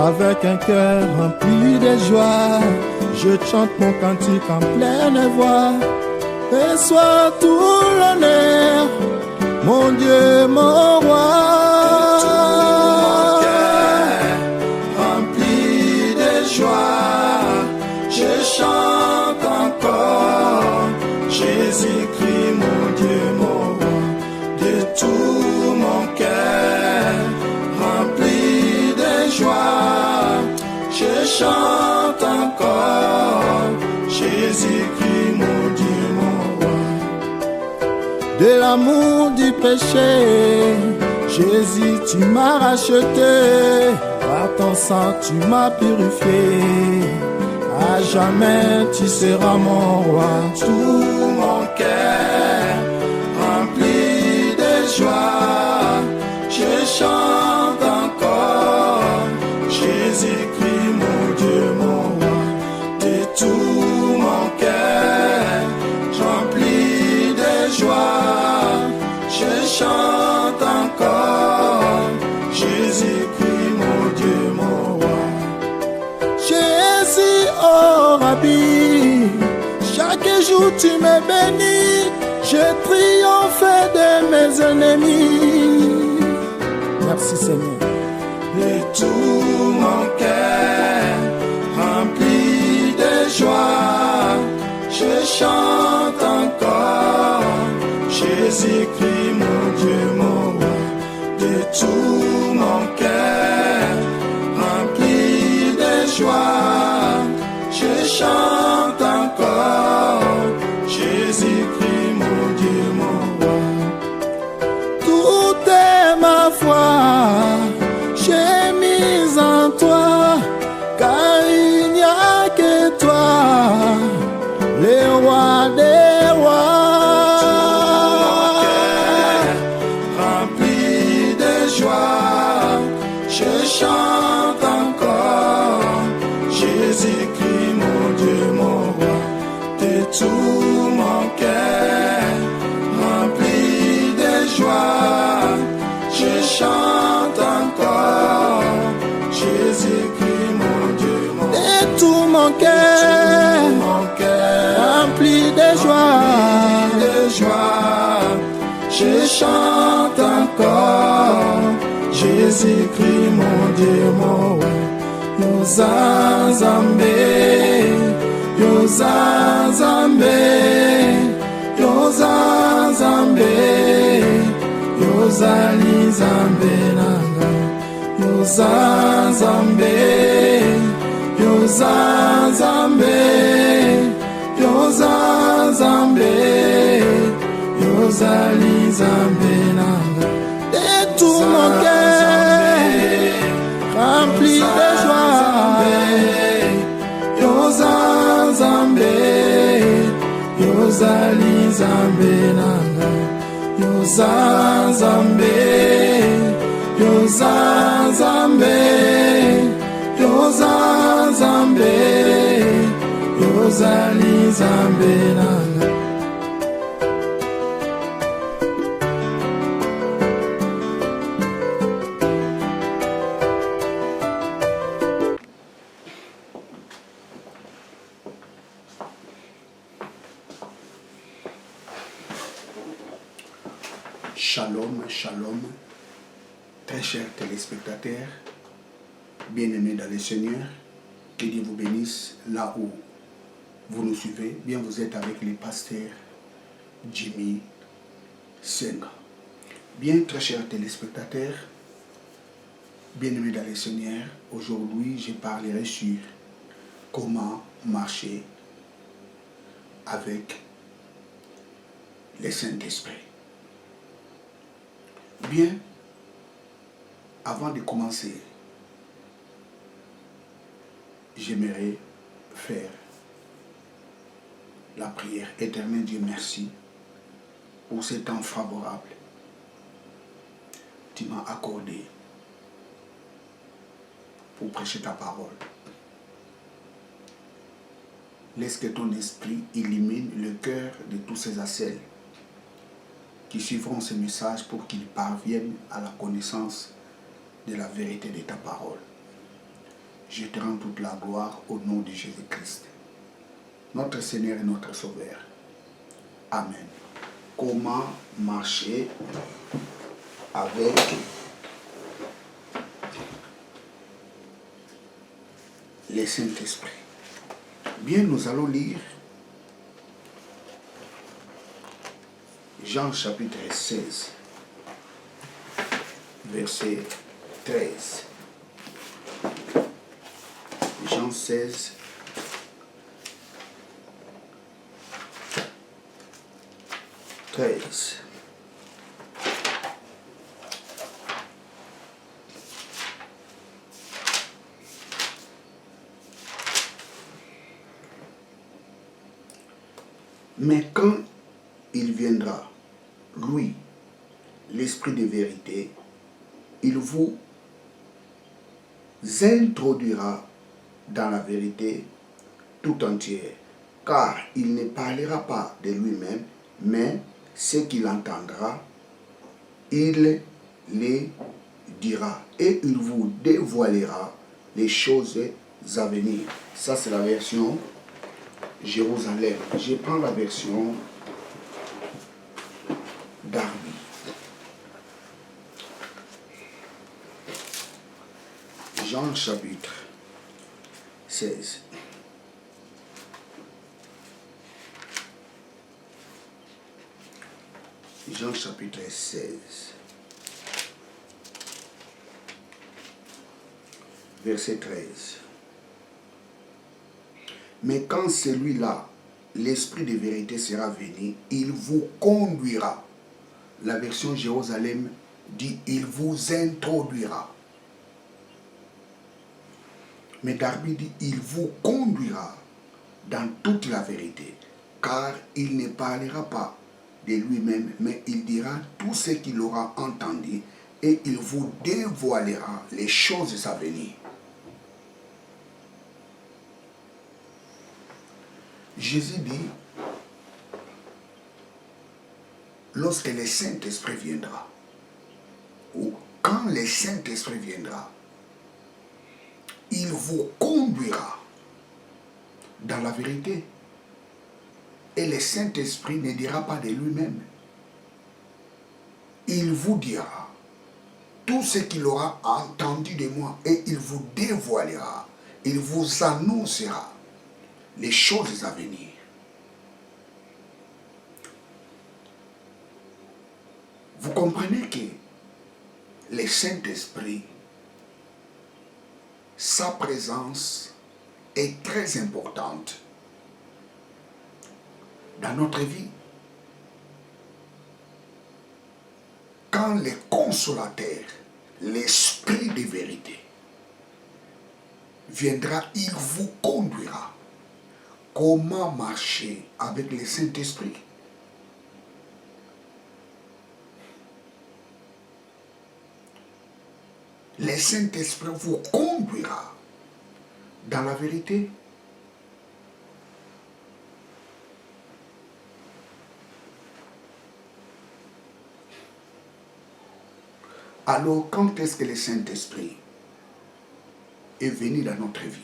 Avec un cœur rempli de joie, je chante mon cantique en pleine voix. Et sois tout l'honneur, mon Dieu, mon roi. Tout mon cœur rempli de joie, je chante encore Jésus-Christ, mon Dieu, mon roi. De tout mon cœur rempli de joie, je chante encore Jésus-Christ, mon Dieu, mon roi. De l'amour du péché, Jésus, tu m'as racheté. Par ton sang, tu m'as purifié. À jamais, tu seras mon roi. Tout mon cœur rempli de joie, je chante encore Jésus-Christ, mon Dieu, mon roi. De tout mon cœur rempli de joie, je chante encore Jésus-Christ, mon Dieu, mon roi. Jésus, oh Rabbi, chaque jour tu me bénis. Je triomphe de mes ennemis. Merci Seigneur. De tout mon cœur rempli de joie, je chante encore Jésus-Christ, mon Dieu, mon roi. De tout mon cœur rempli de joie, je chante encore Jésus-Christ, mon Dieu, mon roi. Tout est ma foi, j'ai mis en toi, car il n'y a que toi, le roi des rois. Rempli de joie, je chante encore Jésus-Christ, mon Dieu, mon roi. De tout mon cœur rempli de joie, je chante encore Jésus-Christ, mon Dieu, mon roi. Et tout mon cœur rempli de joie, je chante encore Jésus-Christ, mon Dieu, mon roi. Yozanzambe, Yozanzambe, Yozanzambe, Yozali Zambe nanga, Yozanzambe, Yozanzambe, Yozanzambe, Yozali Zambe nanga. et tout mon cœur rempli de joie. Yozanzambe, Yozali Zambe nanga, Yozanzambe, Yozanzambe, Yozanzambe, Yozali Zambe nanga. Shalom, shalom, très chers téléspectateurs, bien-aimés dans le Seigneur, que Dieu vous bénisse là où vous nous suivez. Bien, vous êtes avec le pasteur Jimmy Senga. Bien, très chers téléspectateurs, bien-aimés dans le Seigneur, aujourd'hui je parlerai sur comment marcher avec le Saint-Esprit. Bien, avant de commencer, j'aimerais faire la prière. Éternel Dieu, merci pour ce temps favorable que tu m'as accordé pour prêcher ta parole. Laisse que ton esprit illumine le cœur de tous ces celles qui suivront ce message pour qu'ils parviennent à la connaissance de la vérité de ta parole. Je te rends toute la gloire au nom de Jésus-Christ, notre Seigneur et notre Sauveur. Amen. Comment marcher avec le Saint-Esprit? Bien, nous allons lire Jean chapitre 16, verset 13. Jean 16, (13). Mais quand il viendra, lui, l'Esprit de vérité, il vous introduira dans la vérité tout entière, car il ne parlera pas de lui-même, mais ce qu'il entendra, il les dira, et il vous dévoilera les choses à venir. Ça, c'est la version Jérusalem. Je prends la version Darby. Jean chapitre 16. Jean chapitre 16. Verset 13. Mais quand celui-là, l'Esprit de vérité sera venu, il vous conduira. La version Jérusalem dit, il vous introduira. Mais Darby dit, il vous conduira dans toute la vérité, car il ne parlera pas de lui-même, mais il dira tout ce qu'il aura entendu, et il vous dévoilera les choses à venir. Jésus dit, lorsque le Saint-Esprit viendra, ou quand le Saint-Esprit viendra, il vous conduira dans la vérité. Et le Saint-Esprit ne dira pas de lui-même. Il vous dira tout ce qu'il aura entendu de moi, et il vous dévoilera, il vous annoncera les choses à venir. Vous comprenez que le Saint-Esprit, sa présence est très importante dans notre vie. Quand le consolateur, l'Esprit de vérité, viendra, il vous conduira. Comment marcher avec le Saint-Esprit? Le Saint-Esprit vous conduira dans la vérité. Alors, quand est-ce que le Saint-Esprit est venu dans notre vie?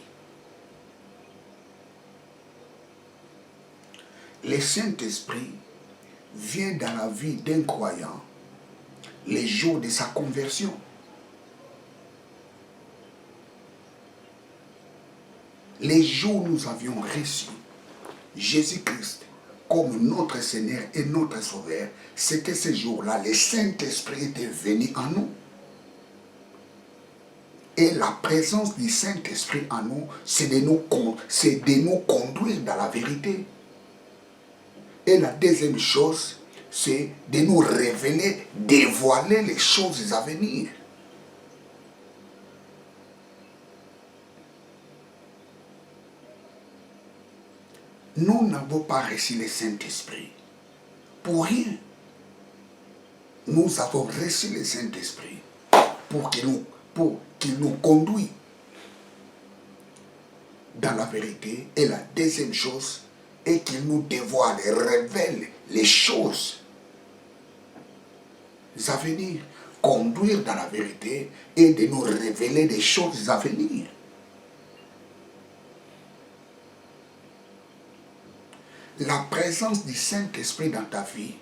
Le Saint-Esprit vient dans la vie d'un croyant les jours de sa conversion. Les jours où nous avions reçu Jésus-Christ comme notre Seigneur et notre Sauveur, c'était ce jour-là, le Saint-Esprit était venu en nous. Et la présence du Saint-Esprit en nous, c'est de nous conduire dans la vérité. Et la deuxième chose, c'est de nous révéler, dévoiler les choses à venir. Nous n'avons pas reçu le Saint-Esprit pour rien. Nous avons reçu le Saint-Esprit pour qu'il nous conduise dans la vérité. Et la deuxième chose est qu'il nous dévoile et révèle les choses à venir. Conduire dans la vérité et de nous révéler des choses à venir. la présence du Saint-Esprit dans ta vie,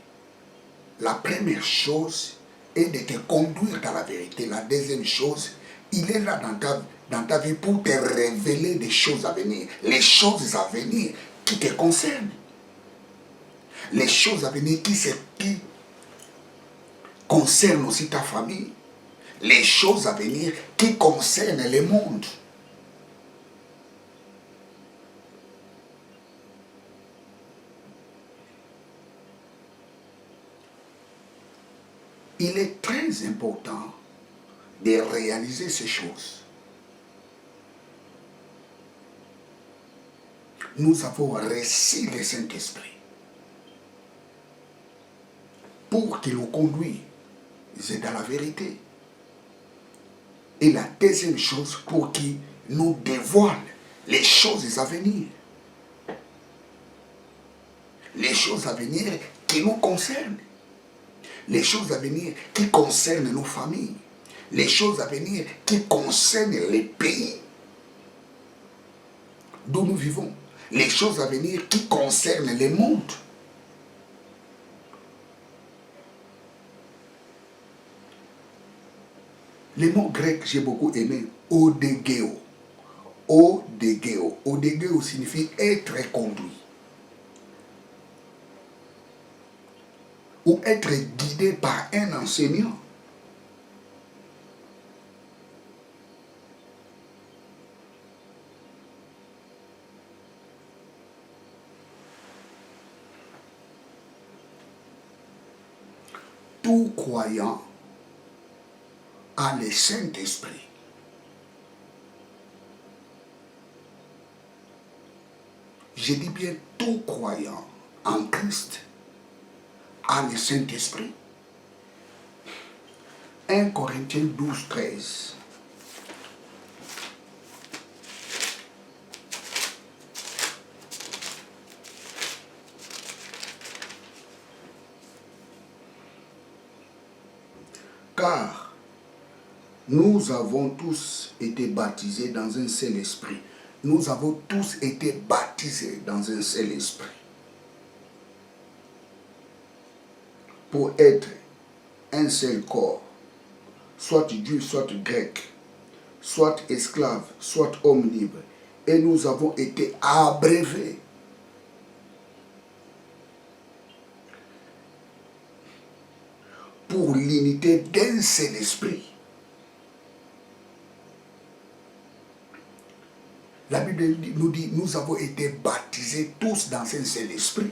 la première chose est de te conduire dans la vérité. La deuxième chose, il est là dans ta vie pour te révéler des choses à venir. Les choses à venir qui te concernent. Les choses à venir qui concernent aussi ta famille. Les choses à venir qui concernent le monde. Il est très important de réaliser ces choses. Nous avons reçu le Saint-Esprit pour qu'il nous conduise dans la vérité. Et la deuxième chose, pour qu'il nous dévoile les choses à venir. Les choses à venir qui nous concernent. Les choses à venir qui concernent nos familles. Les choses à venir qui concernent les pays d'où nous vivons. Les choses à venir qui concernent le monde. Le mot grec que j'ai beaucoup aimé, odegeo. Odegeo. Odegeo signifie être conduit. Ou être guidé par un enseignant. Tout croyant a le Saint-Esprit. Je dis bien tout croyant en Christ a le Saint-Esprit. 1 Corinthiens 12, 13. Car nous avons tous été baptisés dans un seul esprit. Nous avons tous été baptisés dans un seul esprit. Pour être un seul corps, soit Dieu, soit grec, soit esclave, soit homme libre. Et nous avons été abreuvés pour l'unité d'un seul esprit. La Bible nous dit, nous avons été baptisés tous dans un seul esprit.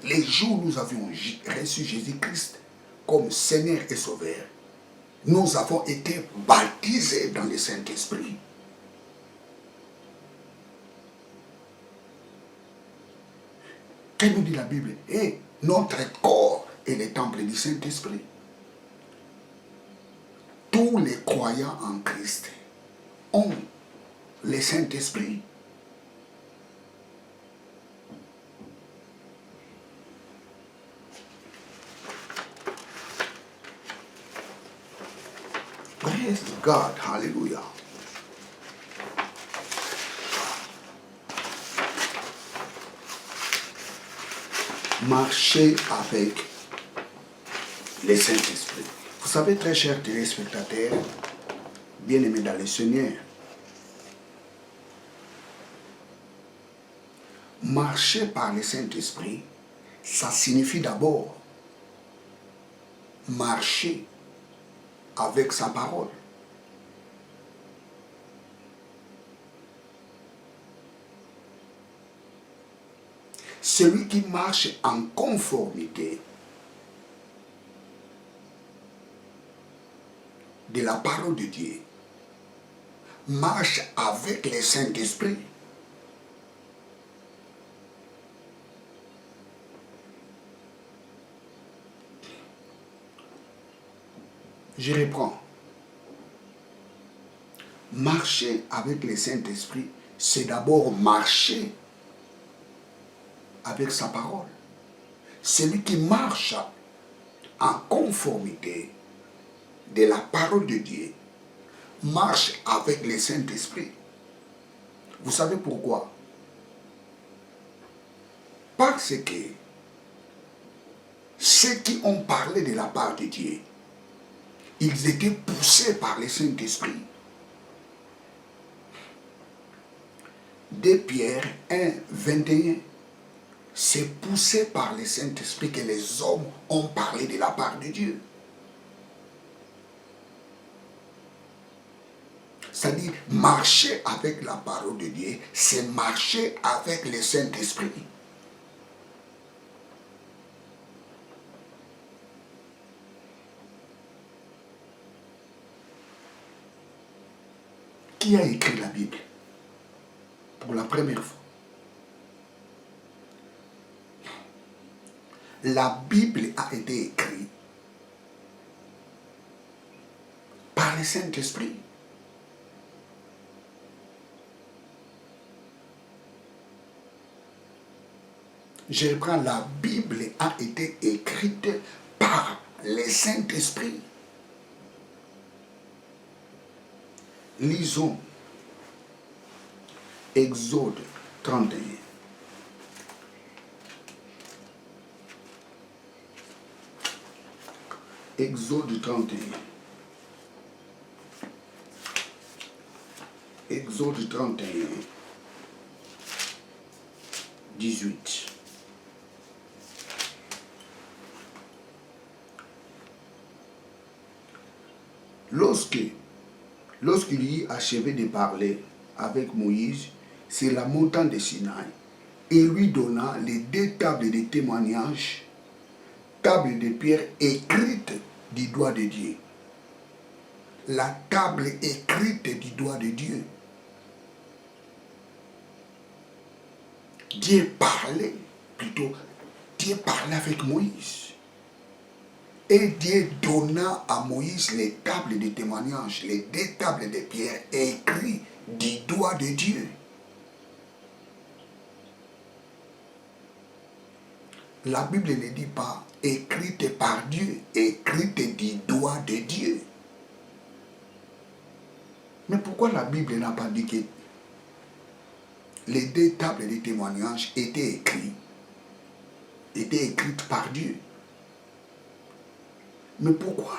Les jours où nous avions reçu Jésus-Christ comme Seigneur et Sauveur, nous avons été baptisés dans le Saint-Esprit. Que nous dit la Bible? Et notre corps est le temple du Saint-Esprit. Tous les croyants en Christ ont le Saint-Esprit. Praise God, hallelujah. Marcher avec le Saint-Esprit. Vous savez, très chers téléspectateurs, bien-aimés dans le Seigneur, marcher par le Saint-Esprit, ça signifie d'abord marcher avec sa parole. Celui qui marche en conformité de la parole de Dieu marche avec le Saint-Esprit. Je reprends. Marcher avec le Saint-Esprit, c'est d'abord marcher avec sa parole. Celui qui marche en conformité de la parole de Dieu marche avec le Saint-Esprit. Vous savez pourquoi? Parce que ceux qui ont parlé de la part de Dieu, ils étaient poussés par le Saint-Esprit. 2 Pierre 1, 21. C'est poussé par le Saint-Esprit que les hommes ont parlé de la part de Dieu. C'est-à-dire, marcher avec la parole de Dieu, c'est marcher avec le Saint-Esprit. Qui a écrit la Bible pour la première fois? La Bible a été écrite par le Saint-Esprit. Je reprends, la Bible a été écrite par le Saint-Esprit. Lisons Exode 31. Exode 31. Exode 31. 18. Lorsqu'il y achevait de parler avec Moïse sur la montagne de Sinaï, il lui donna les 2 tables de témoignage, tables de pierre écrites du doigt de Dieu. La table écrite du doigt de Dieu. Dieu parlait avec Moïse. Et Dieu donna à Moïse les tables de témoignage, les 2 tables de pierre écrites du doigt de Dieu. La Bible ne dit pas écrite par Dieu, écrite du doigt de Dieu. Mais pourquoi la Bible n'a pas dit que les 2 tables de témoignage étaient écrites par Dieu? Mais pourquoi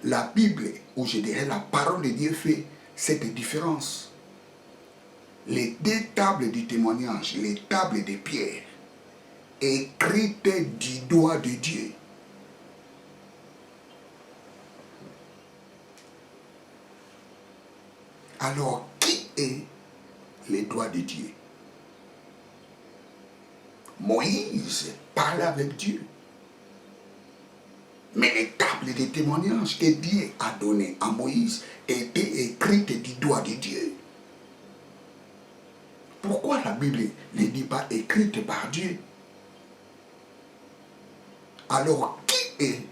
la Bible, ou je dirais la parole de Dieu, fait cette différence? Les 2 tables du témoignage, les tables de pierre, écrites du doigt de Dieu. Alors, qui est le doigt de Dieu? Moïse parlait avec Dieu. Mais les tables de témoignage que Dieu a données à Moïse étaient écrites du doigt de Dieu. Pourquoi la Bible ne dit pas écrite par Dieu? Alors, qui est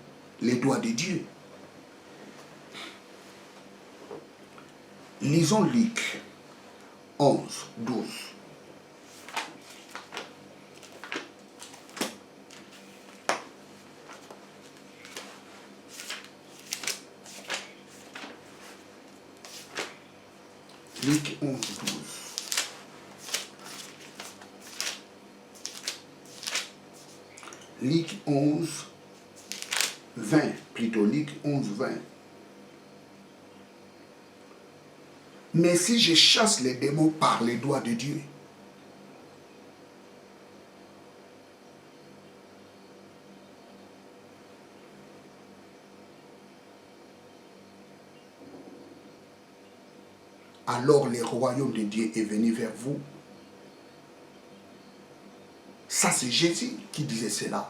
le doigt de Dieu? Lisons Luc 11, 12. Luc 11, 12. Luc 11, 20, plutôt Luc 11, 20. Mais si je chasse les démons par les doigts de Dieu, alors le royaume de Dieu est venu vers vous. Ça, c'est Jésus qui disait cela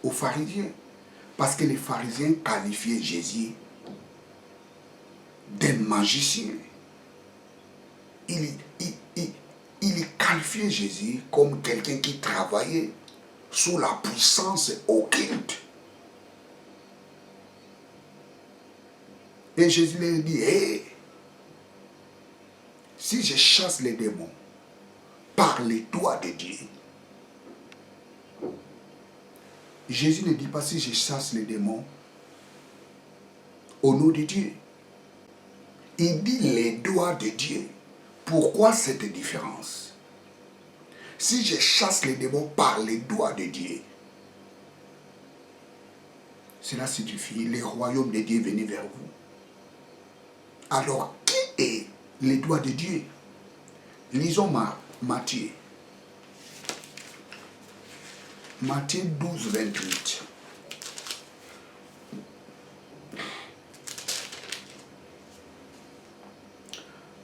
aux pharisiens. Parce que les pharisiens qualifiaient Jésus d'un magicien. Il qualifiait Jésus comme quelqu'un qui travaillait sous la puissance occulte. Et Jésus leur dit, hey, si je chasse les démons par les doigts de Dieu, Jésus ne dit pas si je chasse les démons au nom de Dieu. Il dit les doigts de Dieu. Pourquoi cette différence? Si je chasse les démons par les doigts de Dieu, cela signifie le royaume de Dieu venir vers vous. Alors, qui est les doigts de Dieu? Lisons Matthieu. Matthieu 12, 28.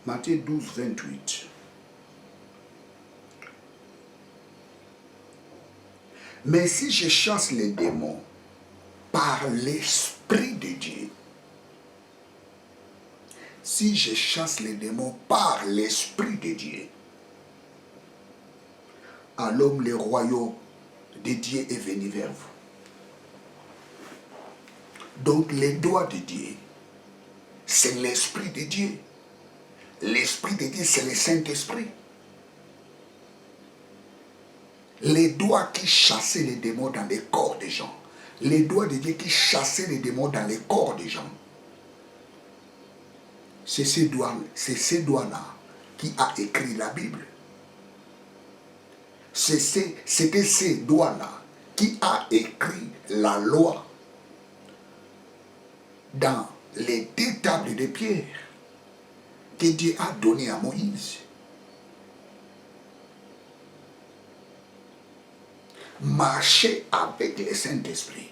Matthieu 12, 28. Mais si je chasse les démons par l'Esprit de Dieu, si je chasse les démons par l'Esprit de Dieu, alors le royaume de Dieu est venu vers vous. Donc les doigts de Dieu, c'est l'Esprit de Dieu. L'Esprit de Dieu, c'est le Saint-Esprit. Les doigts qui chassaient les démons dans les corps des gens. Les doigts de Dieu qui chassaient les démons dans les corps des gens. C'est ces doigts-là qui a écrit la Bible. C'était ces doigts-là qui a écrit la loi dans les 2 tables de pierre que Dieu a donné à Moïse. Marcher avec le Saint-Esprit.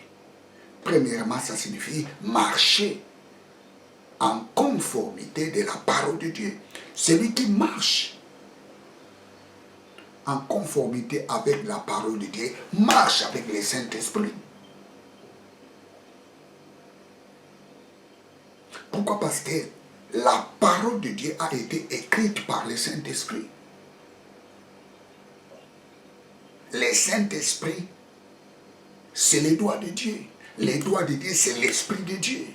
Premièrement, ça signifie marcher en conformité de la parole de Dieu. Celui qui marche en conformité avec la parole de Dieu marche avec le Saint-Esprit. Pourquoi? Parce que la parole de Dieu a été écrite par le Saint-Esprit. Le Saint-Esprit, c'est les doigts de Dieu. Les doigts de Dieu, c'est l'Esprit de Dieu.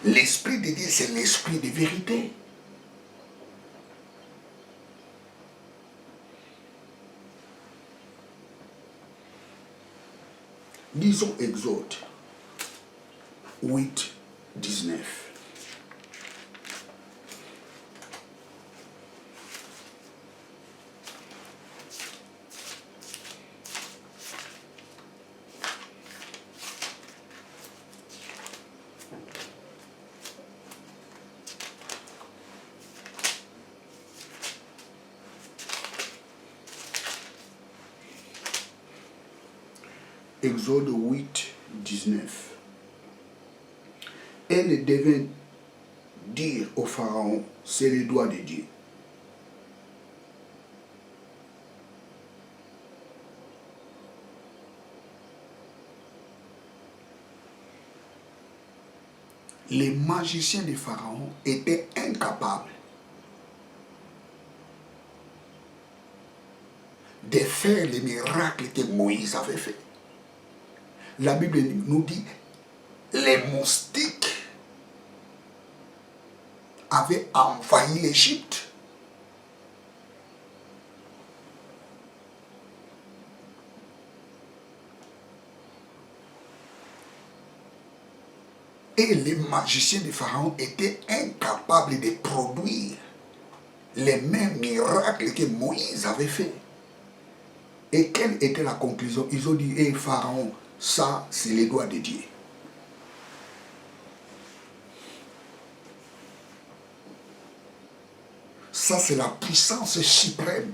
L'Esprit de Dieu, c'est l'Esprit de vérité. Lisons Exode 8, 19. Exode 8, 19. Elle devait dire au Pharaon, c'est le doigt de Dieu. Les magiciens de Pharaon étaient incapables de faire les miracles que Moïse avait fait. La Bible nous dit, les moustiques avaient envahi l'Égypte. Et les magiciens de Pharaon étaient incapables de produire les mêmes miracles que Moïse avait fait. Et quelle était la conclusion? Ils ont dit, hé Pharaon, ça c'est les doigts de Dieu. Ça c'est la puissance suprême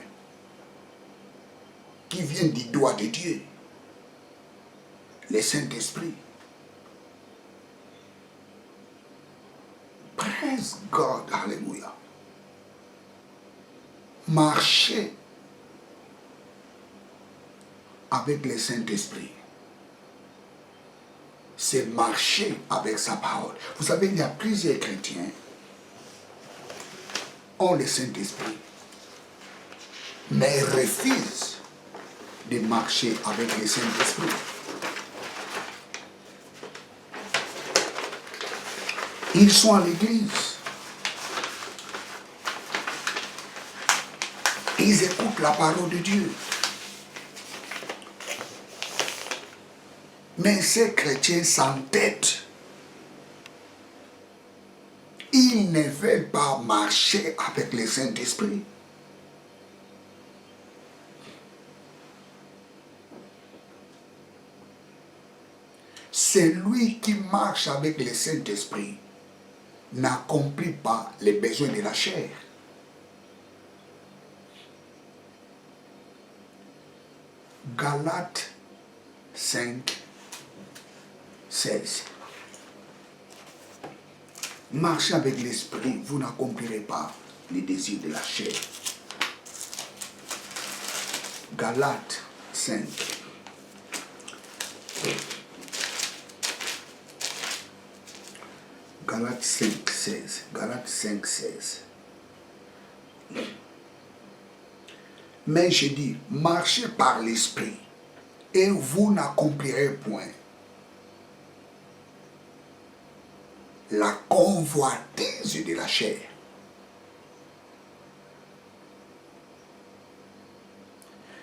qui vient du doigt de Dieu. Le Saint-Esprit. Praise God, alléluia. Marcher avec le Saint-Esprit, c'est marcher avec sa parole. Vous savez, il y a plusieurs chrétiens qui ont le Saint-Esprit, mais refusent de marcher avec le Saint-Esprit. Ils sont à l'église. Ils écoutent la parole de Dieu. Mais ces chrétiens s'entêtent Ils ne veulent pas marcher avec le Saint-Esprit. Celui qui marche avec le Saint-Esprit n'accomplit pas les besoins de la chair. Galates 5, 16. Marchez avec l'esprit, vous n'accomplirez pas les désirs de la chair. Galates 5. Galates 5, 16. Galates 5, 16. Mais je dis, marchez par l'esprit et vous n'accomplirez point la convoitise de la chair.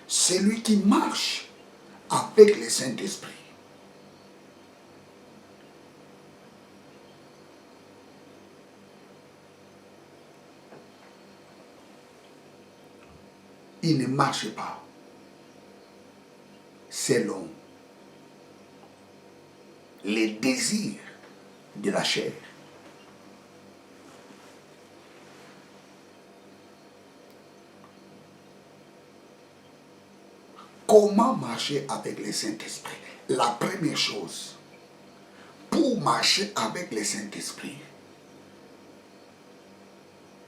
Celui qui marche avec le Saint-Esprit il ne marche pas selon les désirs de la chair. Comment marcher avec le Saint-Esprit? La première chose, pour marcher avec le Saint-Esprit,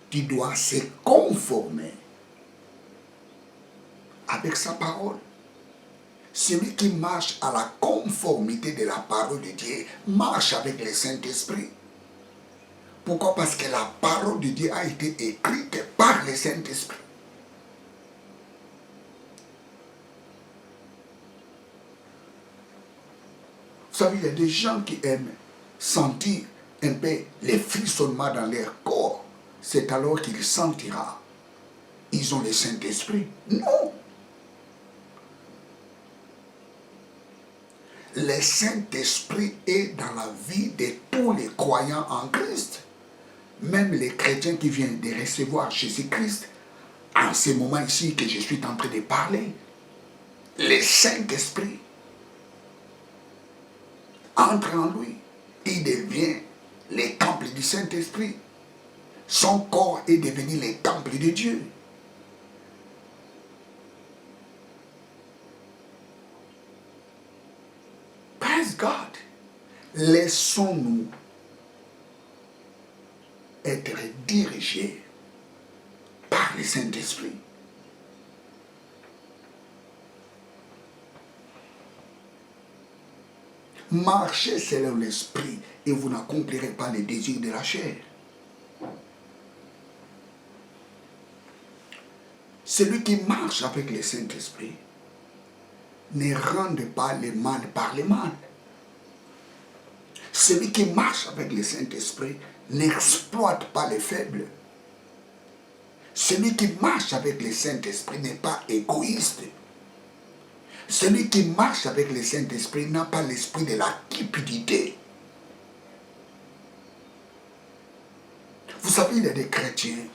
tu dois se conformer avec sa parole. Celui qui marche à la conformité de la parole de Dieu marche avec le Saint-Esprit. Pourquoi? Parce que la parole de Dieu a été écrite par le Saint-Esprit. Vous savez, il y a des gens qui aiment sentir un peu les frissonnements dans leur corps. C'est alors qu'ils sentiront. Ils ont le Saint-Esprit. Non. Le Saint-Esprit est dans la vie de tous les croyants en Christ. Même les chrétiens qui viennent de recevoir Jésus-Christ, en ce moment ici que je suis en train de parler, le Saint-Esprit entre en lui. Il devient le temple du Saint-Esprit. Son corps est devenu le temple de Dieu. Praise God. Laissons-nous être dirigés par le Saint-Esprit. Marchez selon l'esprit et vous n'accomplirez pas les désirs de la chair. Celui qui marche avec le Saint-Esprit ne rende pas le mal par le mal. Celui qui marche avec le Saint-Esprit n'exploite pas les faibles. Celui qui marche avec le Saint-Esprit n'est pas égoïste. Celui qui marche avec le Saint-Esprit n'a pas l'esprit de la cupidité. Vous savez, il y a des chrétiens,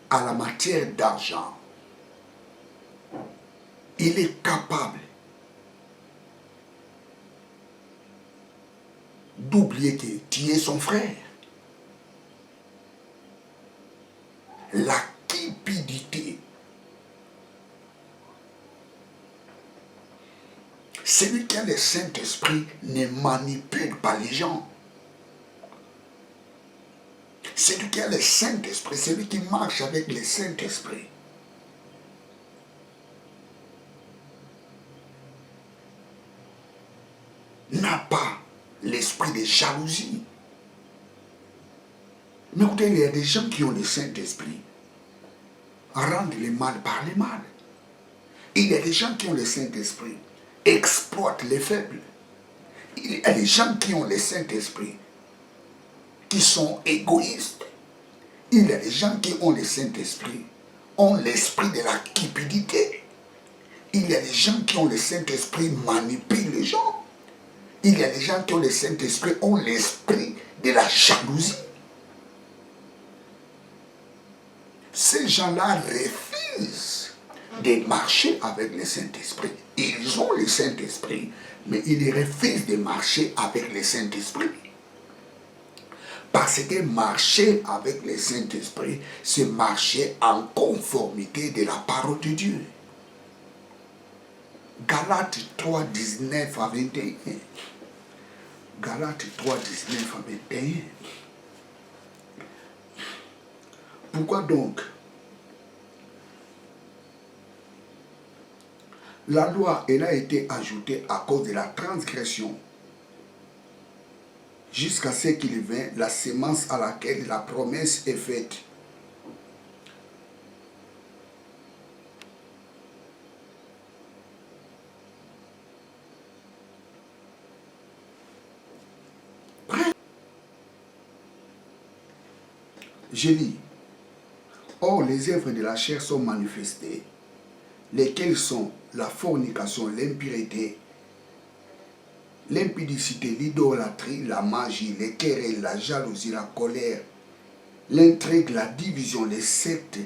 à la matière d'argent, il est capable d'oublier que tu es son frère. La cupidité. Celui qui a le Saint-Esprit ne manipule pas les gens. Celui qui a le Saint-Esprit, celui qui marche avec le Saint-Esprit, n'a pas l'esprit de jalousie. Mais écoutez, il y a des gens qui ont le Saint-Esprit, rendent le mal par le mal. Il y a des gens qui ont le Saint-Esprit, exploitent les faibles. Il y a des gens qui ont le Saint-Esprit, qui sont égoïstes. Il y a des gens qui ont le Saint-Esprit, ont l'esprit de la cupidité. Il y a des gens qui ont le Saint-Esprit, manipulent les gens. Il y a des gens qui ont le Saint-Esprit, ont l'esprit de la jalousie. Ces gens-là refusent de marcher avec le Saint-Esprit. Ils ont le Saint-Esprit, mais ils refusent de marcher avec le Saint-Esprit. Parce que marcher avec le Saint-Esprit, c'est marcher en conformité de la parole de Dieu. Galates 3, 19 à 21. Galates 3, 19 à 21. Pourquoi donc la loi, elle a été ajoutée à cause de la transgression, jusqu'à ce qu'il vienne la sémence à laquelle la promesse est faite. Je lis. Or, les œuvres de la chair sont manifestées, lesquelles sont la fornication, l'impureté, l'impudicité, l'idolâtrie, la magie, les querelles, la jalousie, la colère, l'intrigue, la division, les sectes,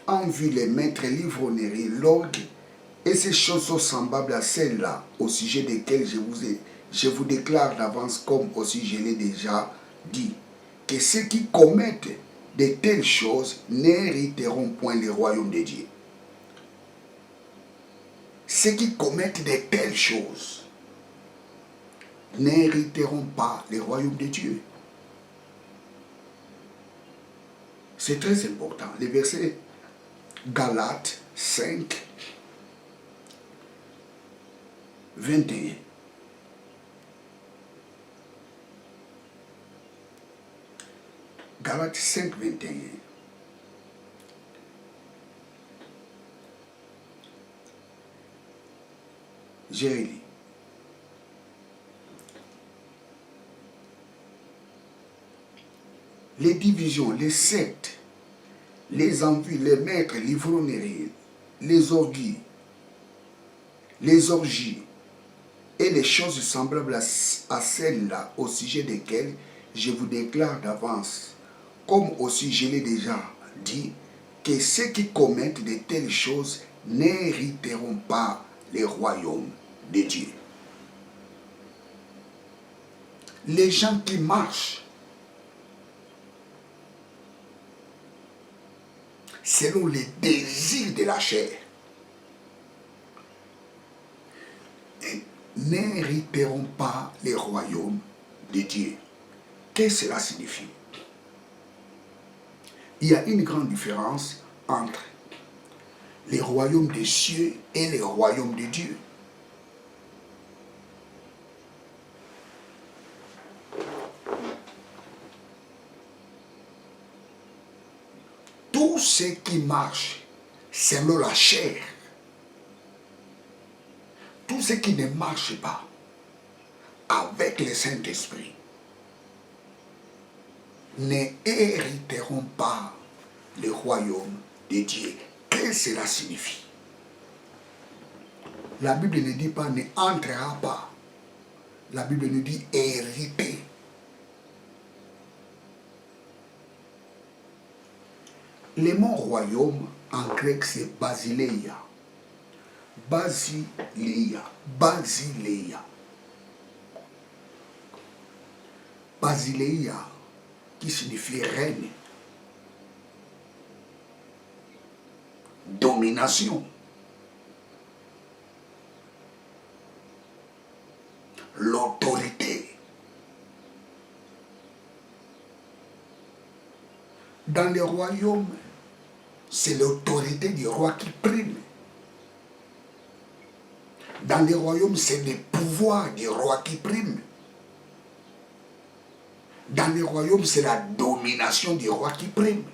envie, les maîtres, l'ivrognerie, l'orgue, et ces choses sont semblables à celles-là, au sujet desquelles je vous déclare d'avance, comme aussi je l'ai déjà dit, que ceux qui commettent de telles choses n'hériteront point le royaume de Dieu. Ceux qui commettent de telles choses n'hériteront pas le royaume de Dieu. C'est très important. Le verset Galates 5, 21. Galates 5, 21. Je relis. Les divisions, les sectes, les envies, les maîtres, l'ivrognerie, les orgies, et les choses semblables à celles-là, au sujet desquelles je vous déclare d'avance, comme aussi je l'ai déjà dit, que ceux qui commettent de telles choses n'hériteront pas le royaume de Dieu. Les gens qui marchent selon les désirs de la chair n'hériteront pas le royaume de Dieu. Qu'est-ce que cela signifie? Il y a une grande différence entre les royaumes des cieux et les royaumes de Dieu. Tous ceux qui marchent selon la chair, tous ceux qui ne marchent pas avec le Saint-Esprit, ne hériteront pas le royaume de Dieu. Qu'est-ce que cela signifie? La Bible ne dit pas ne entrera pas. La Bible nous dit hériter. Le mot royaume en grec c'est basileia. Basileia. Basileia. Basileia qui signifie règne. Domination. L'autorité. Dans le royaume, c'est l'autorité du roi qui prime. Dans le royaume, c'est le pouvoir du roi qui prime. Dans le royaume, c'est la domination du roi qui prime.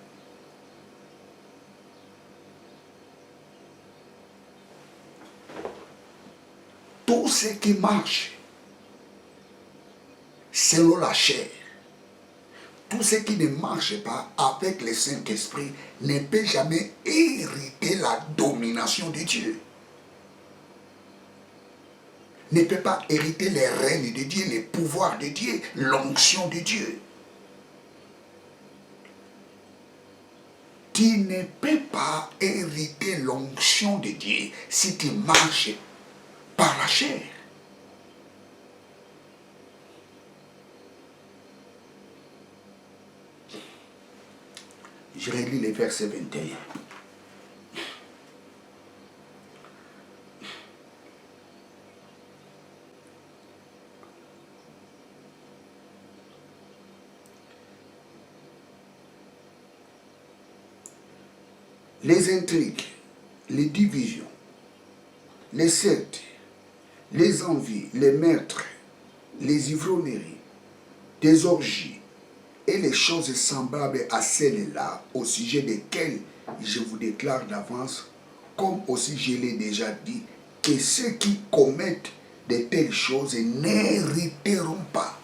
Tous ceux qui marchent selon la chair, tous ceux qui ne marchent pas avec le Saint-Esprit ne peuvent jamais hériter la domination de Dieu. ne peut pas hériter les règnes de Dieu, les pouvoirs de Dieu, l'onction de Dieu. Tu ne peux pas hériter l'onction de Dieu si tu marches par la chair. Je relis les versets 21. Les intrigues, les divisions, les sectes, les envies, les meurtres, les ivrogneries, des orgies et les choses semblables à celles-là au sujet desquelles je vous déclare d'avance, comme aussi je l'ai déjà dit, que ceux qui commettent de telles choses n'hériteront pas.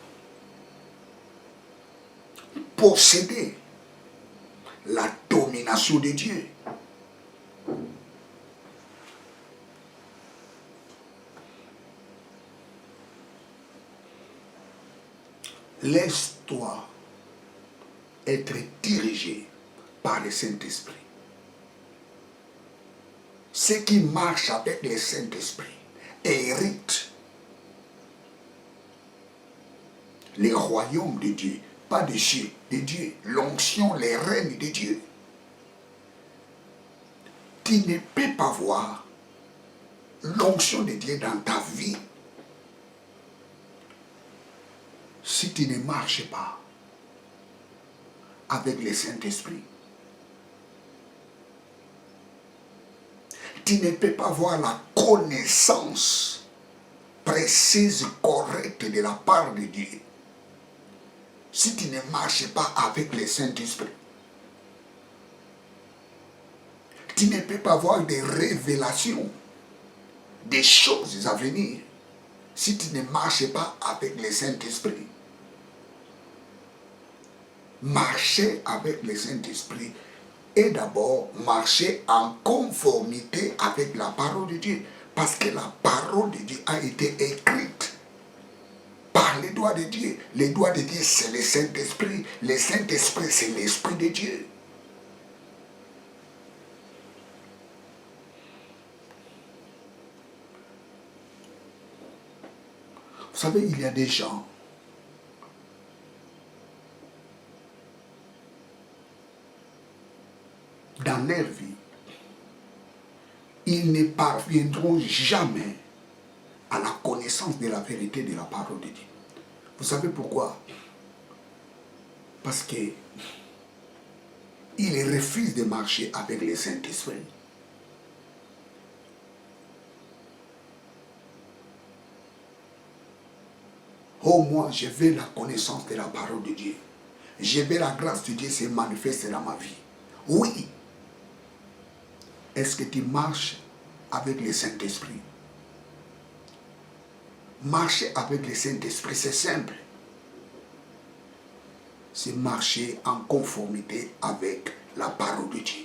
Posséder la domination de Dieu. Laisse-toi être dirigé par le Saint-Esprit. Ceux qui marchent avec le Saint-Esprit héritent les royaumes de Dieu, pas de Dieu, de Dieu, l'onction, les règnes de Dieu. Tu ne peux pas voir l'onction de Dieu dans ta vie si tu ne marches pas avec le Saint-Esprit. Tu ne peux pas voir la connaissance précise, correcte de la part de Dieu si tu ne marches pas avec le Saint-Esprit. Tu ne peux pas voir des révélations, des choses à venir si tu ne marches pas avec le Saint-Esprit. Marcher avec le Saint-Esprit et d'abord marcher en conformité avec la parole de Dieu. Parce que la parole de Dieu a été écrite par les doigts de Dieu. Les doigts de Dieu, c'est le Saint-Esprit. Le Saint-Esprit, c'est l'Esprit de Dieu. Vous savez, il y a des gens dans leur vie, ils ne parviendront jamais à la connaissance de la vérité de la parole de Dieu. Vous savez pourquoi? Parce que ils refusent de marcher avec le Saint-Esprit. Oh, moi, je veux la connaissance de la parole de Dieu. Je veux la grâce de Dieu se manifester dans ma vie. Oui. Est-ce que tu marches avec le Saint-Esprit? Marcher avec le Saint-Esprit, c'est simple. C'est marcher en conformité avec la parole de Dieu.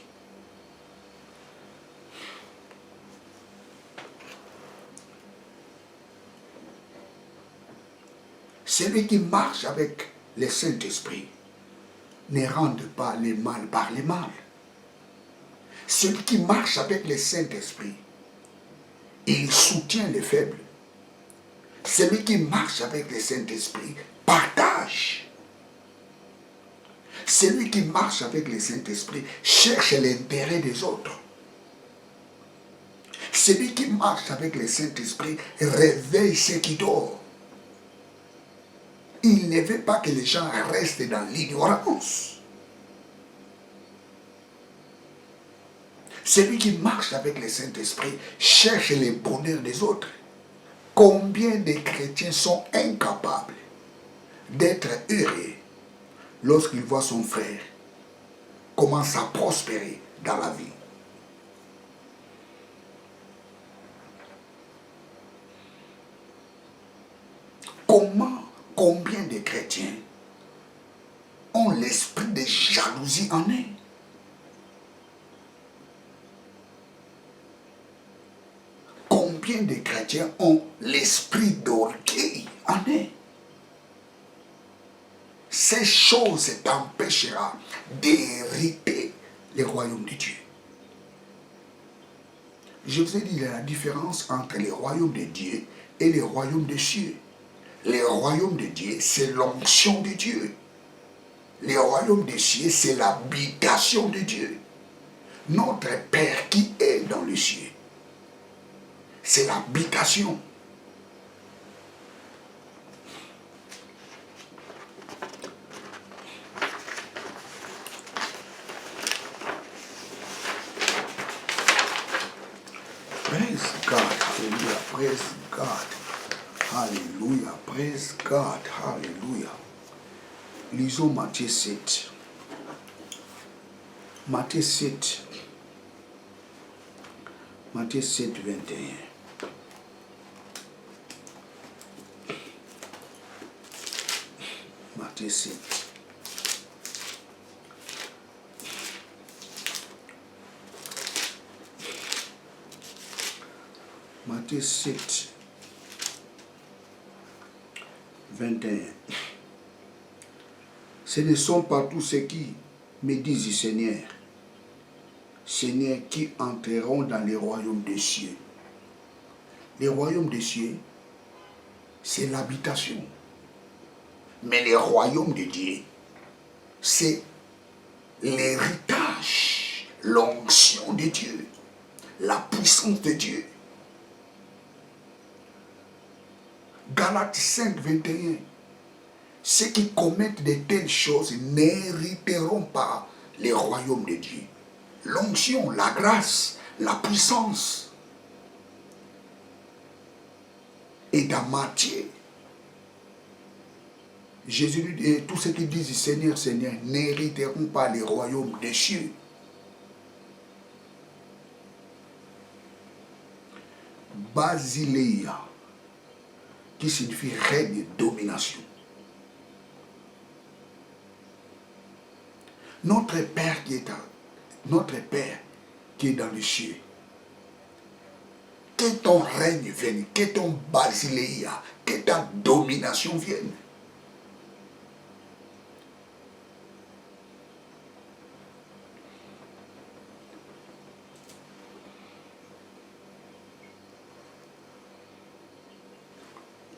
Celui qui marche avec le Saint-Esprit ne rend pas le mal par le mal. Celui qui marche avec le Saint-Esprit, il soutient les faibles. Celui qui marche avec le Saint-Esprit partage. Celui qui marche avec le Saint-Esprit cherche l'intérêt des autres. Celui qui marche avec le Saint-Esprit réveille ceux qui dorment. Il ne veut pas que les gens restent dans l'ignorance. Celui qui marche avec le Saint-Esprit cherche le bonheur des autres. Combien de chrétiens sont incapables d'être heureux lorsqu'ils voient son frère commencer à prospérer dans la vie? Combien de chrétiens ont l'esprit de jalousie en eux? Combien bien des chrétiens ont l'esprit d'orgueil en eux. Ces choses t'empêcheront d'hériter le royaume de Dieu. Je vous ai dit la différence entre le royaume de Dieu et le royaume des cieux. Le royaume de Dieu, c'est l'onction de Dieu. Le royaume des cieux, c'est l'habitation de Dieu. Notre Père qui est dans les cieux, c'est l'habitation. Praise God, hallelujah, praise God, hallelujah, praise God, hallelujah. Lisons Matthieu 7. Matthieu 7. Matthieu 7, 21. Matthieu 7. Matthieu 7, 21. Ce ne sont pas tous ceux qui me disent Seigneur, Seigneur, qui entreront dans le royaume des cieux. Le royaume des cieux, c'est l'habitation. Mais le royaume de Dieu, c'est l'héritage, l'onction de Dieu, la puissance de Dieu. Galates 5, 21. Ceux qui commettent de telles choses n'hériteront pas le royaume de Dieu. L'onction, la grâce, la puissance. Et dans Matthieu, Jésus lui dit, tous ceux qui disent Seigneur, Seigneur, n'hériteront pas le royaume des cieux. Basileia, qui signifie règne, domination. Notre Père qui est dans les cieux, que ton règne vienne, que ton basileia, que ta domination vienne.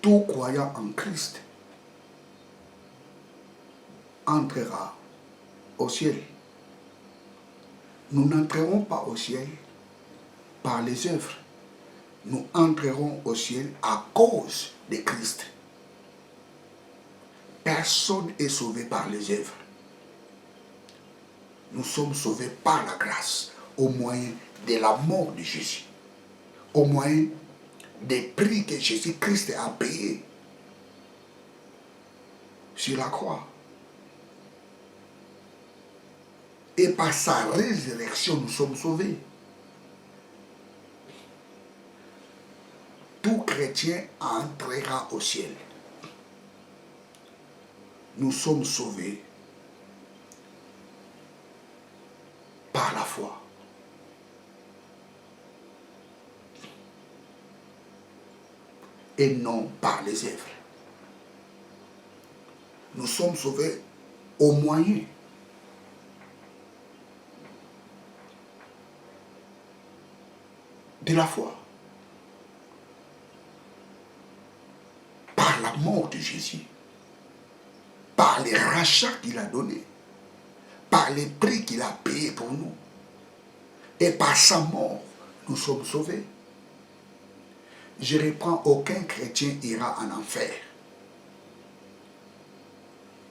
Tout croyant en Christ entrera au ciel. Nous n'entrerons pas au ciel par les œuvres. Nous entrerons au ciel à cause de Christ. Personne n'est sauvé par les œuvres. Nous sommes sauvés par la grâce, au moyen de la mort de Jésus, au moyen des prix que Jésus-Christ a payés sur la croix. Et par sa résurrection, nous sommes sauvés. Tout chrétien entrera au ciel. Nous sommes sauvés par la foi. Et non par les œuvres. Nous sommes sauvés au moyen de la foi. Par la mort de Jésus. Par les rachats qu'il a donnés. Par les prix qu'il a payés pour nous. Et par sa mort, nous sommes sauvés. Je reprends, aucun chrétien ira en enfer.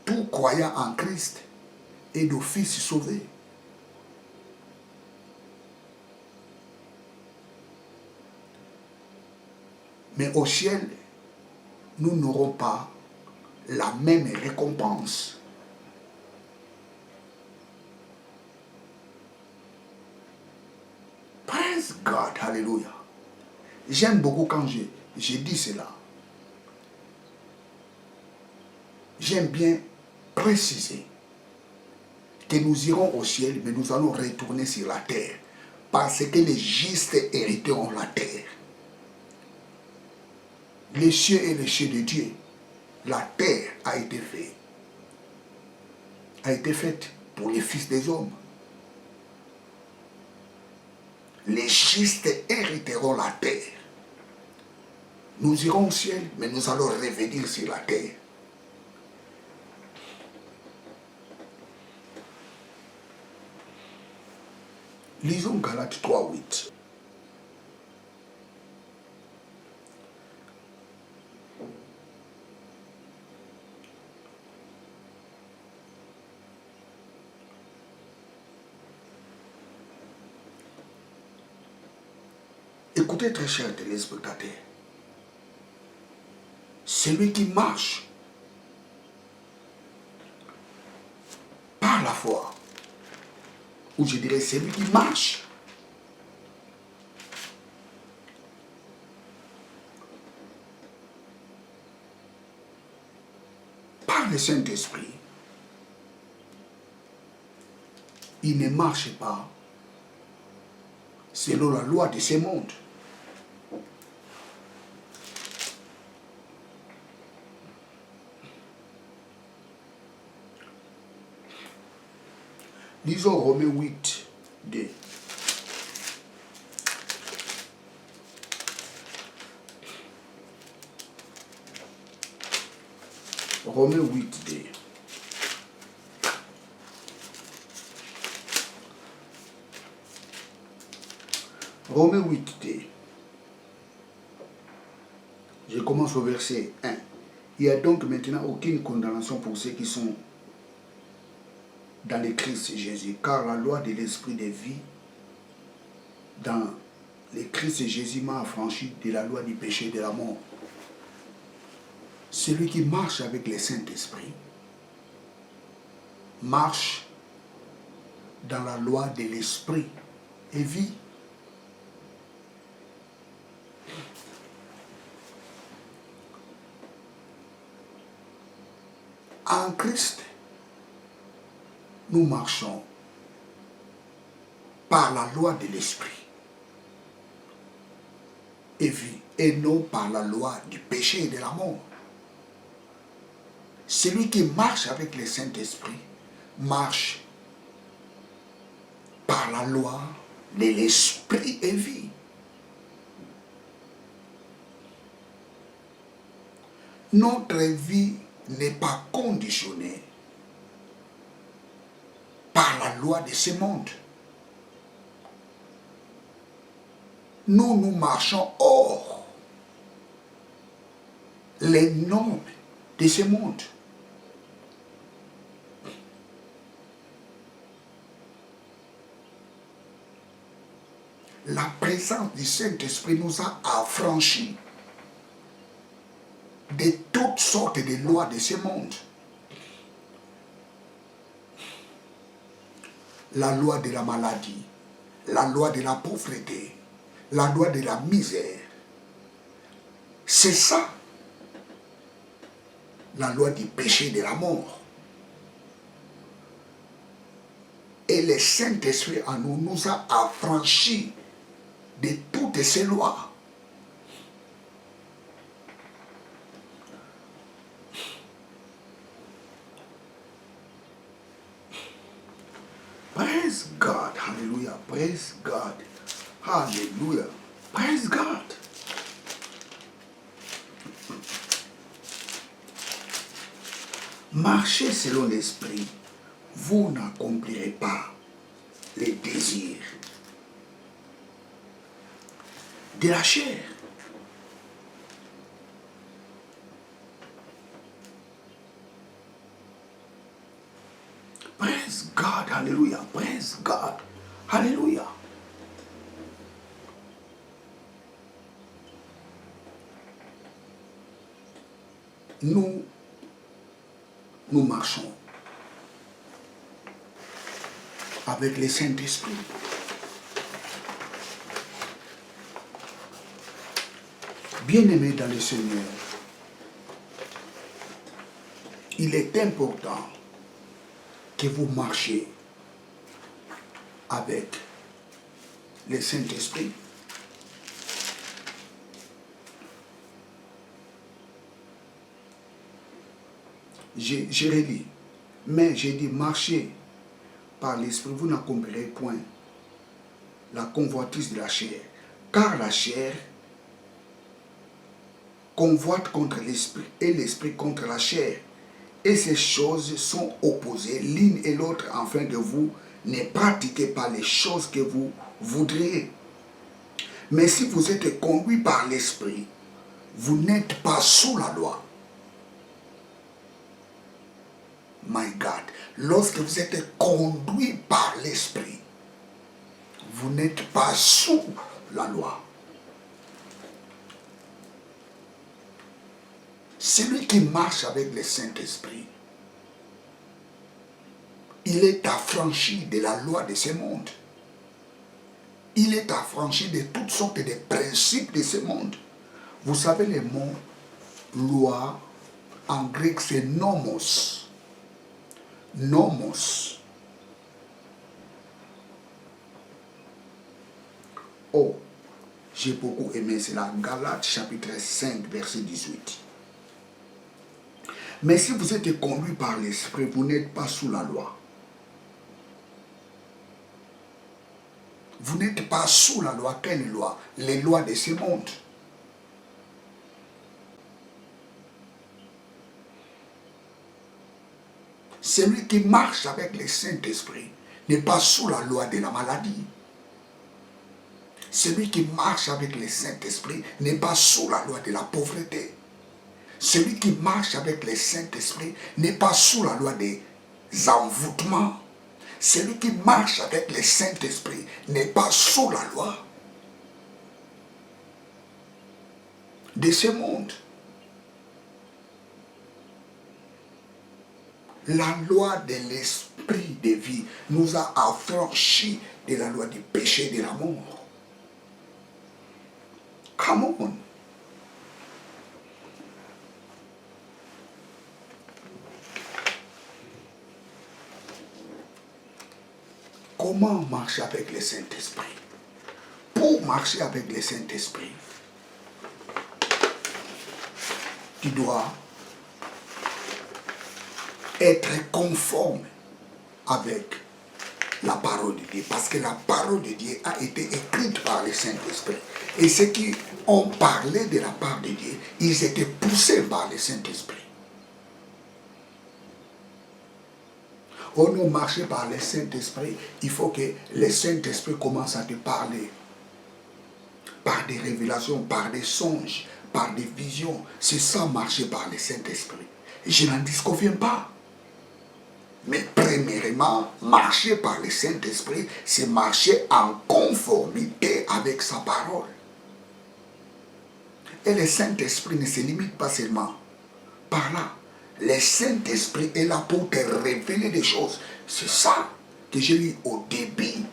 Tout croyant en Christ est d'office sauvé. Mais au ciel, nous n'aurons pas la même récompense. Praise God, hallelujah. J'aime beaucoup quand j'ai dit cela. J'aime bien préciser que nous irons au ciel, mais nous allons retourner sur la terre. Parce que les justes hériteront la terre. les cieux et les cieux de Dieu, la terre a été faite pour les fils des hommes. Les justes hériteront la terre. Nous irons au ciel, mais nous allons revenir sur la terre. Lisons Galates 3:8. Écoutez, très chers téléspectateurs, celui qui marche par la foi, ou je dirais celui qui marche par le Saint-Esprit, il ne marche pas selon la loi de ce monde. Lisons Romains 8, 2. Romains 8, 2. Romains 8, 2. Je commence au verset 1. Il n'y a donc maintenant aucune condamnation pour ceux qui sont dans le Christ Jésus, car la loi de l'esprit de vie dans le Christ Jésus m'a affranchi de la loi du péché et de la mort. Celui qui marche avec le Saint-Esprit marche dans la loi de l'esprit et vie. En Christ, nous marchons par la loi de l'esprit et vie, et non par la loi du péché et de la mort. Celui qui marche avec le Saint-Esprit marche par la loi de l'esprit et vie. Notre vie n'est pas conditionnée par la loi de ce monde. Nous marchons hors les normes de ce monde. La présence du Saint-Esprit nous a affranchis de toutes sortes de lois de ce monde. La loi de la maladie, la loi de la pauvreté, la loi de la misère. C'est ça, la loi du péché et de la mort. Et le Saint-Esprit en nous nous a affranchis de toutes ces lois. Praise God, hallelujah, praise God, hallelujah, praise God. Marchez selon l'esprit, vous n'accomplirez pas les désirs de la chair. Praise God, hallelujah, praise God, hallelujah. Nous marchons avec le Saint-Esprit. Bien-aimés dans le Seigneur, il est important que vous marchiez avec le Saint-Esprit. j'ai relis. Mais j'ai dit, marchez par l'esprit, vous n'accomplirez point la convoitise de la chair. Car la chair convoite contre l'esprit et l'esprit contre la chair. Et ces choses sont opposées l'une et l'autre, afin que vous ne pratiquez pas les choses que vous voudriez. Mais si vous êtes conduit par l'esprit, vous n'êtes pas sous la loi. My God, lorsque vous êtes conduit par l'esprit, vous n'êtes pas sous la loi. Celui qui marche avec le Saint-Esprit, il est affranchi de la loi de ce monde. Il est affranchi de toutes sortes de principes de ce monde. Vous savez le mot loi, en grec c'est nomos. Nomos. Oh, j'ai beaucoup aimé cela. Galates chapitre 5, verset 18. Mais si vous êtes conduit par l'esprit, vous n'êtes pas sous la loi. Vous n'êtes pas sous la loi. Quelle loi? Les lois de ce monde. Celui qui marche avec le Saint-Esprit n'est pas sous la loi de la maladie. Celui qui marche avec le Saint-Esprit n'est pas sous la loi de la pauvreté. Celui qui marche avec le Saint-Esprit n'est pas sous la loi des envoûtements. Celui qui marche avec le Saint-Esprit n'est pas sous la loi de ce monde. La loi de l'esprit de vie nous a affranchis de la loi du péché et de la mort. Come on. Comment marcher avec le Saint-Esprit? Pour marcher avec le Saint-Esprit, tu dois être conforme avec la parole de Dieu. Parce que la parole de Dieu a été écrite par le Saint-Esprit. Et ceux qui ont parlé de la part de Dieu, ils étaient poussés par le Saint-Esprit. Au nous marcher par le Saint-Esprit, il faut que le Saint-Esprit commence à te parler. Par des révélations, par des songes, par des visions. C'est ça marcher par le Saint-Esprit. Je n'en disconviens pas. Mais premièrement, marcher par le Saint-Esprit, c'est marcher en conformité avec sa parole. Et le Saint-Esprit ne se limite pas seulement par là. Le Saint-Esprit est là pour te révéler des choses. C'est ça que j'ai lu au début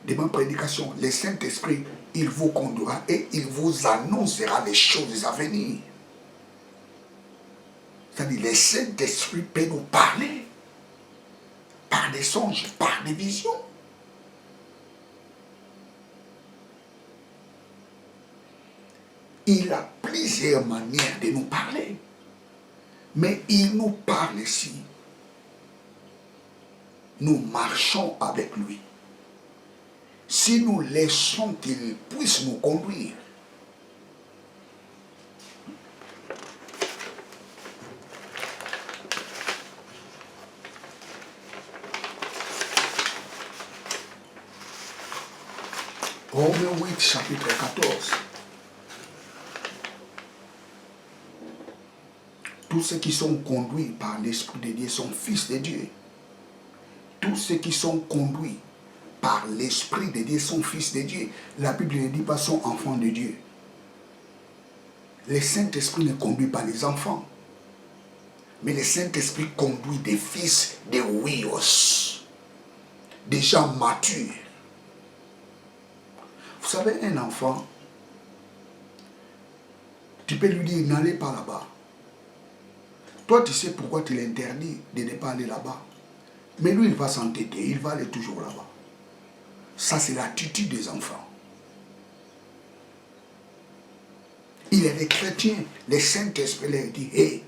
de ma prédication. Le Saint-Esprit, il vous conduira et il vous annoncera les choses à venir. C'est-à-dire, le Saint-Esprit peut nous parler par des songes, par des visions. Il a plusieurs manières de nous parler. Mais il nous parle ici. Nous marchons avec lui. Si nous laissons qu'il puisse nous conduire, Romains 8, chapitre 14. Tous ceux qui sont conduits par l'Esprit de Dieu sont fils de Dieu. Tous ceux qui sont conduits par l'Esprit de Dieu sont fils de Dieu. La Bible ne dit pas sont enfants de Dieu. Le Saint-Esprit ne conduit pas les enfants. Mais le Saint-Esprit conduit des fils de Wios, des gens matures. Vous savez, un enfant, tu peux lui dire n'allez pas là-bas. Toi, tu sais pourquoi tu l'interdis de ne pas aller là-bas. Mais lui, il va s'entêter, il va aller toujours là-bas. Ça, c'est l'attitude des enfants. Il est des chrétiens. Le Saint-Esprit leur dit, hé,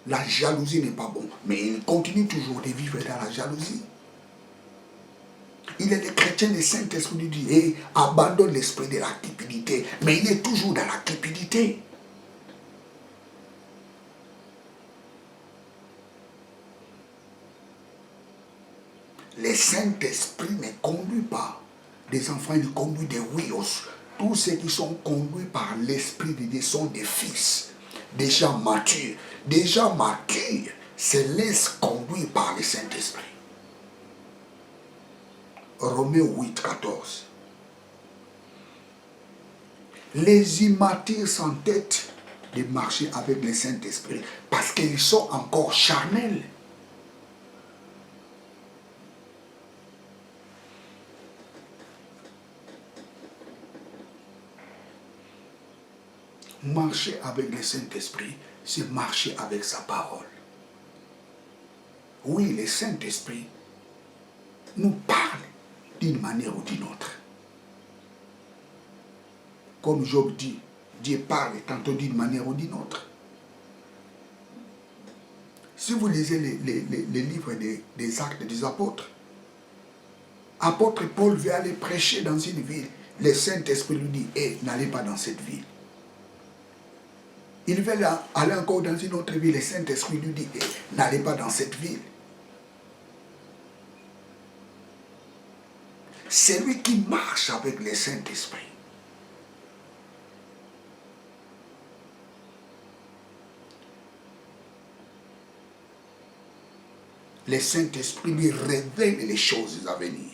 La jalousie n'est pas bon, mais il continue toujours de vivre dans la jalousie. Il est le chrétien, le Saint-Esprit lui dit, et abandonne l'esprit de la cupidité, mais il est toujours dans la cupidité. Le Saint-Esprit ne conduit pas des enfants, il conduit des wios. Tous ceux qui sont conduits par l'Esprit de Dieu sont des fils, des gens matures. Des gens matures se laissent conduire par le Saint-Esprit. Romains 8, 14. Les immatures s'entêtent de marcher avec le Saint-Esprit parce qu'ils sont encore charnels. Marcher avec le Saint-Esprit, c'est marcher avec sa parole. Oui, le Saint-Esprit nous parle d'une manière ou d'une autre. Comme Job dit, Dieu parle tantôt d'une manière ou d'une autre. Si vous lisez les livres des Actes des Apôtres, apôtre Paul veut aller prêcher dans une ville. Le Saint-Esprit lui dit, hey, n'allez pas dans cette ville. Il veut aller encore dans une autre ville. Le Saint-Esprit lui dit, hey, n'allez pas dans cette ville. C'est lui qui marche avec le Saint-Esprit. Le Saint-Esprit lui révèle les choses à venir.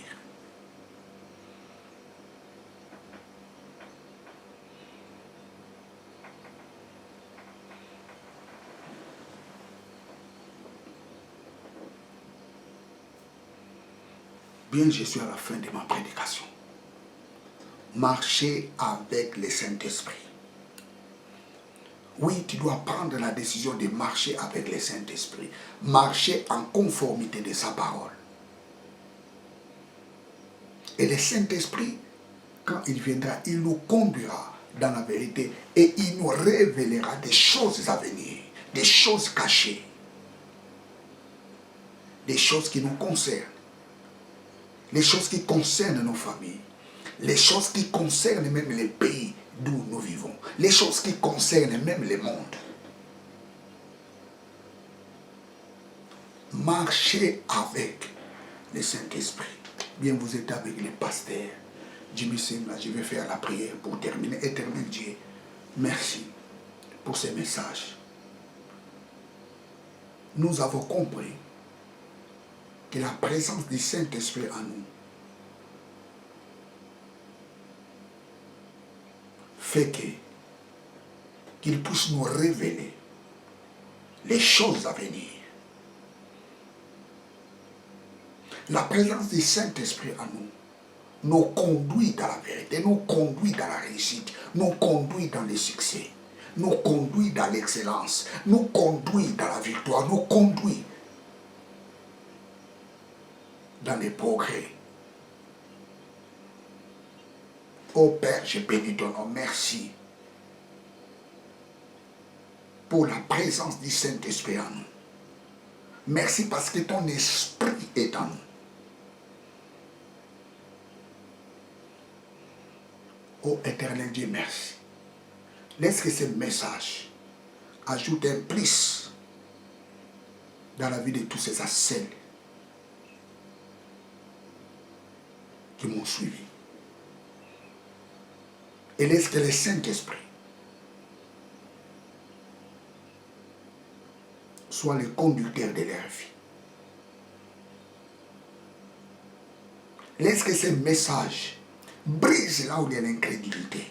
Bien, je suis à la fin de ma prédication. Marcher avec le Saint-Esprit. Oui, tu dois prendre la décision de marcher avec le Saint-Esprit. Marcher en conformité de sa parole. Et le Saint-Esprit, quand il viendra, il nous conduira dans la vérité et il nous révélera des choses à venir, des choses cachées, des choses qui nous concernent, les choses qui concernent nos familles, les choses qui concernent même les pays d'où nous vivons, les choses qui concernent même le monde. Marchez avec le Saint-Esprit. Bien, vous êtes avec le pasteur Jimmy Sembla. Je vais faire la prière pour terminer. Éternel Dieu, merci pour ces messages. Nous avons compris que la présence du Saint-Esprit en nous fait qu'il puisse nous révéler les choses à venir. La présence du Saint-Esprit en nous nous conduit dans la vérité, nous conduit dans la réussite, nous conduit dans le succès, nous conduit dans l'excellence, nous conduit dans la victoire, nous conduit dans les progrès. Oh Père, je bénis ton nom. Merci pour la présence du Saint-Esprit en nous. Merci parce que ton esprit est en nous. Oh éternel Dieu, merci. Laisse que ce message ajoute un plus dans la vie de tous ces celles qui m'ont suivi. Et laisse que le Saint-Esprit soit le conducteur de leur vie. Laisse que ce message brise là où il y a l'incrédulité.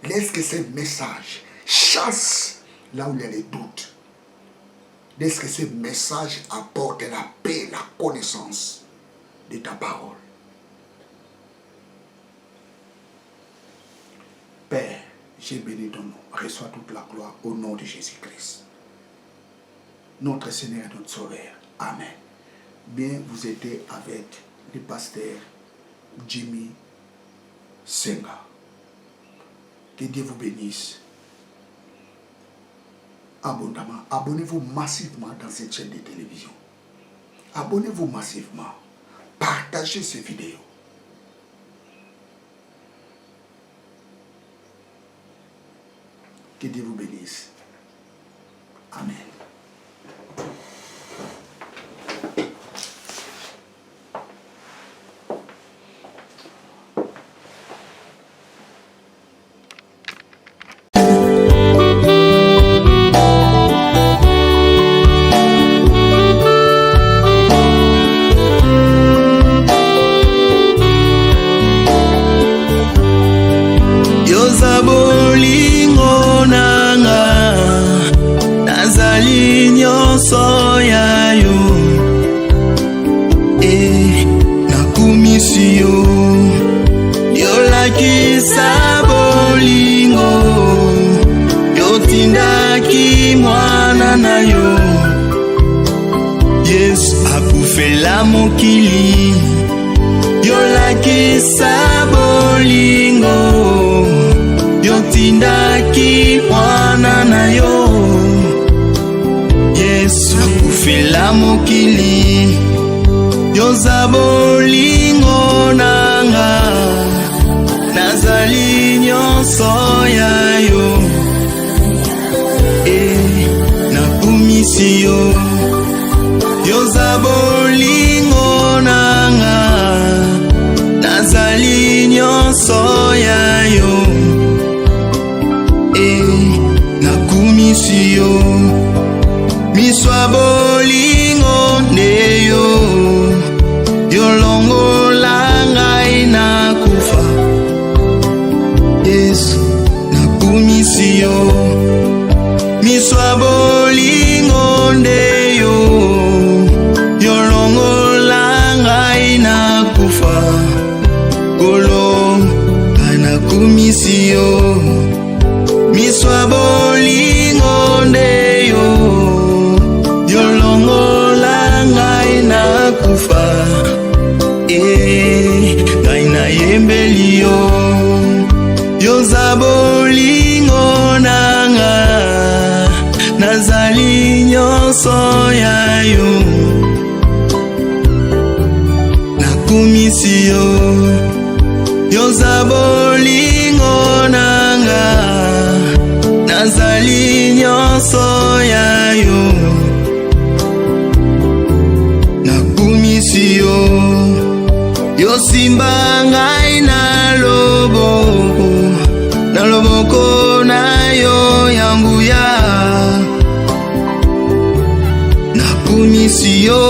Laisse que ce message chasse là où il y a les doutes. Laisse que ce message apporte la paix, la connaissance de ta parole. Père, j'ai béni ton nom. Reçois toute la gloire au nom de Jésus-Christ. Notre Seigneur et notre Sauveur. Amen. Bien, vous étiez avec le pasteur Jimmy Sembla. Que Dieu vous bénisse. abondamment. Abonnez-vous massivement dans cette chaîne de télévision. Abonnez-vous massivement. Partagez ces vidéos. Que Dieu vous bénisse. Amen. Mokili yolakisa bolingo yotindaki mwana na yo. Yesu akufela mokili yoza bolingo nanga nazali nyonso ya yo. Nakumisi yo yoza bolingo nanga nazali nyonso ya yo. Nakumisi yo miswa bolingo nde yo yolongola ngai nakufa. Yesu nakumisi yo miswa bolingo nde yo yolongola ngai nakufa. Kolo anakumisi yo miswa bolingo nde yo yolongola ngai nakufa. Ngai nayembeli yo yoza bolingo nanga nazali nyonso ya yo. Nakumisi yo yoza bolingo nanga nazali nyonso ya yo. Nakumisi yo yosimba ngai na loboko na yo ya nguya. Nakumisi yo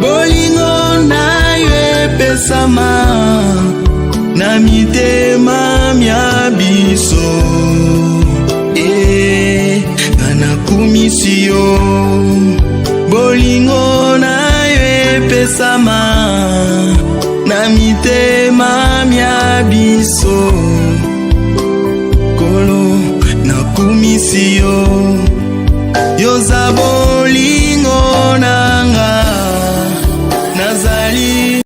bolingo na yo epesama na mitema mya biso. Nakumisi yo bolingo na yo epesama na mitema mya biso. Kolo nakumisi yo yoza bolingo nanga nazali.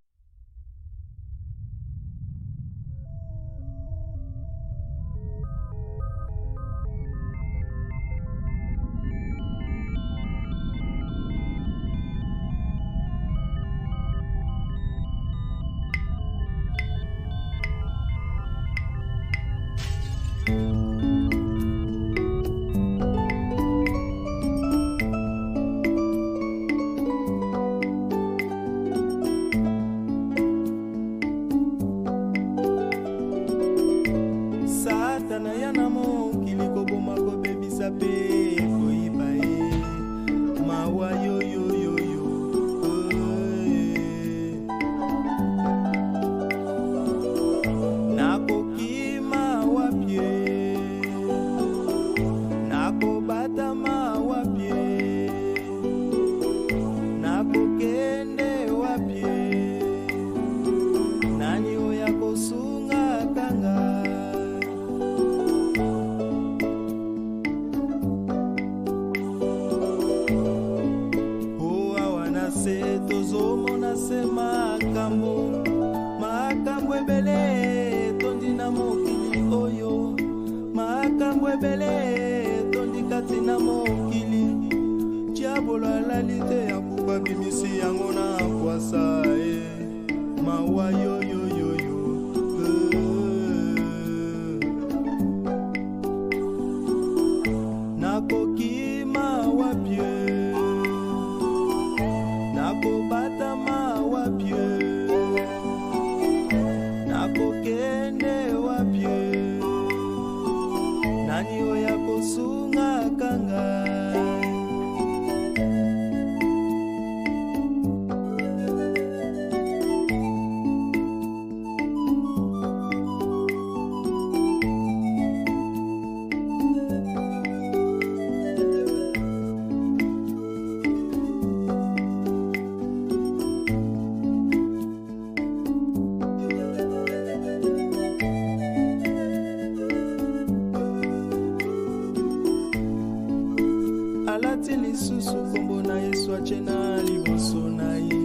alati lisusu kombo na Yesu ache na liboso na ye,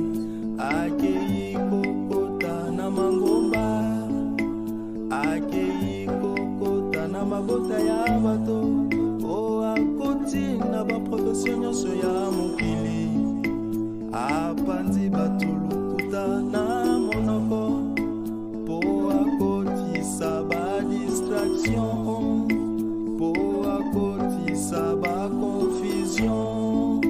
akei kokota na mangomba, akei kokota na mabota ya bato, o akoti na baprofesio nyonso ya mokili, apandi bato lokuta na monoko, po akotisa ba distraction, po akotisa ba confusion,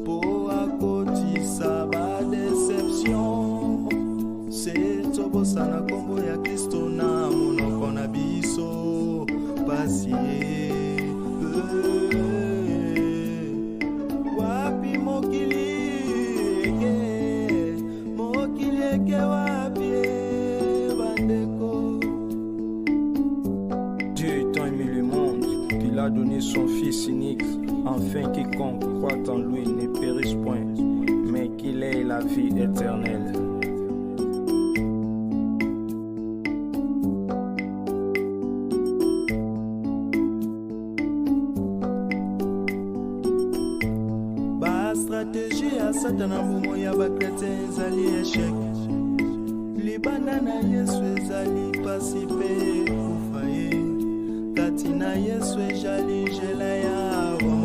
po akotisa ba deception. C'est tobosa na kombo ya Kristo na monoko na biso pasi. Wapi mokili eke wapi bandeko. Dieu étant aimé le monde, qu'il a donné son Fils unique, afin quiconque croit en lui ne périsse point, mais qu'il ait la vie éternelle. Ba stratégie ya Satana mbumo ya bakretien ezali échec. Libanda na Yesu ezali pasi pe kufa ye, kati na Yesu ejali jela ya Roma.